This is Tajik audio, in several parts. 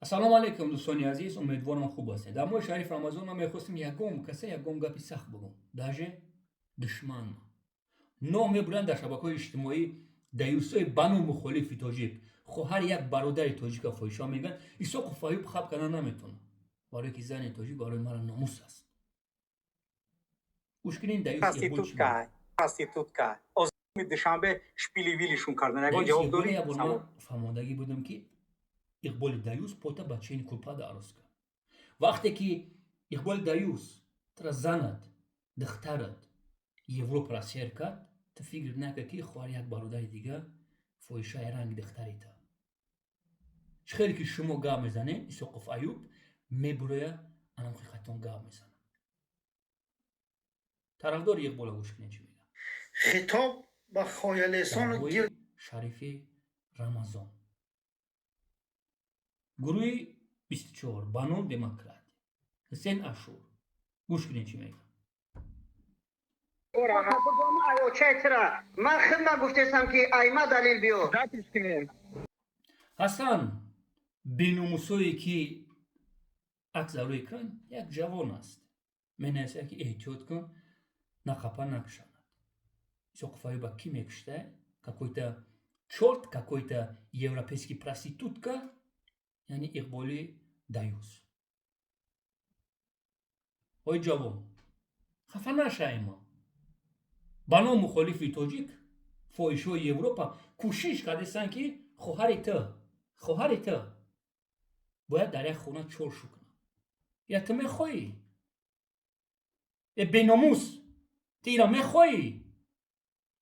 ассалому алайкум дӯстони азиз, умедворам хуб ҳастед. Дар моҳи шариф рамазон ма мехостем ягон гапи сахт бигӯм, даже душман ном мебуранд дар шабакаҳои иҷтимоӣ даюсои бану мухолифи тоҷик хоҳари як бародари тоҷика фоҳишо мегӯянд Исоқов Аюб хаб кардан наметавонад, барое ки зани тоҷик барои мара номус аст. Гӯшкунин даюс Иқбол чӣ мегӯяд? Проститутка. Озми душанбе шпили вилишун кардан. Ягон Боиси ҷавоб Иқбол дорӣ? як бор ман фаҳмондагӣ будам ки Иқболи даюс пота ба чини кулпада арӯз кард. Вақте ки Иқболи даюс тра занад, духтарат Европара сер кард, ту фикр накард ки хоҳари як бародари дига фоҳишаи ранги духтарита. Чӣ хеле ки шумо гап мезанед, Исоқов Аюб мебурояд анам ҳақиқатон гап мезанад. тарафдори Иқбола гӯш кунед чӣ мегӯяд. خطاب به خایلیسان дар گیر шарифи Рамазон. Гурӯҳи 24 Бану демократ Ҳусейн Ашур гӯш кунед чӣ мегӯяд. من خدمت گفتم که ایما دلیل بیار ҳасан беномусое ки акс дар рӯи экран як ҷавон аст, менависад ки эҳтиёт кун нақапа накушонад. Исоқов Аюба кӣ мекушта? Какой-то чёрт, какой-то европейский проститутка, яъне Иқболи даюс. ой ҷавон, хафа нашавем. ба ном мухолифи тоҷик фоҳишҳои Европа кӯшиш кардастанд ки хоҳари ту бояд дар як хона чоршу кунад. Я ту мехоҳӣ? беномус, ту ира мехоҳӣ?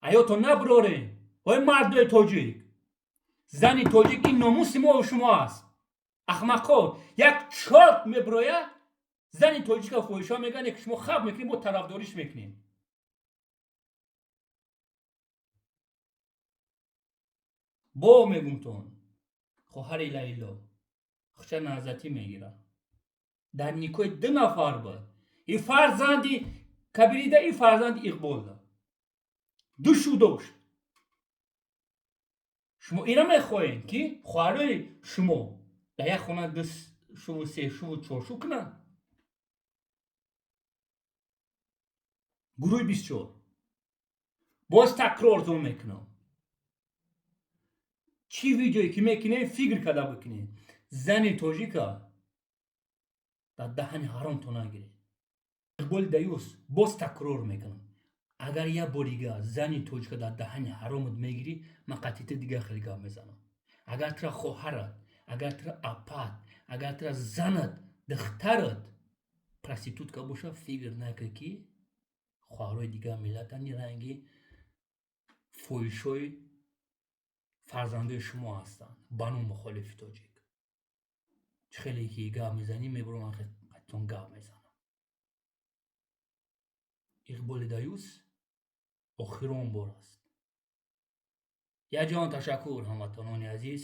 ҳаёто набурорем. ой мардои тоҷик, зани тоҷик ин номуси мо шумо аст. ахмақон, як чорт мебурояд зани тоҷика фоҳишо мегӯянд ки шумо хаб мекунед, мо тарафдориш мекунем. бо мегӯмтон хоҳари Лайло хуча назатӣ мегирад. дар никоҳи ду нафар буд. И фарзанди кабирида, и фарзанди Иқболда. ду шӯ дошт. шумо ира мехоҳед ки хоҳарои шумо дар як хона ду шуву се шуву чоршу кунанд? гурӯҳи 24 боз такрортон мекунам. чӣ видеое ки мекунед фикр карда бикунед. зани тоҷика дар даҳани ҳаромтон нагиред. Иқболи даюс боз такрор мекунам. агар як бори дига зани тоҷика дар даҳани ҳаромат мегирӣ, ман қатъи дига хеле гап мезанам. агар тра хоҳарат, агар тра апат, агар тра занат, духтарат проститутка бошад, фикр накунед ки хоҳарои дига миллатани ранги фоҳишҳои фарзандои шумо ҳастанд. бану мухолифи тоҷик. чӣ хеле ки гап мезанӣ, мебурам ҳақиқатон гап мезанам. Иқболи даюс охирон бор аст. як ҷон ташаккур ҳамватанони азиз.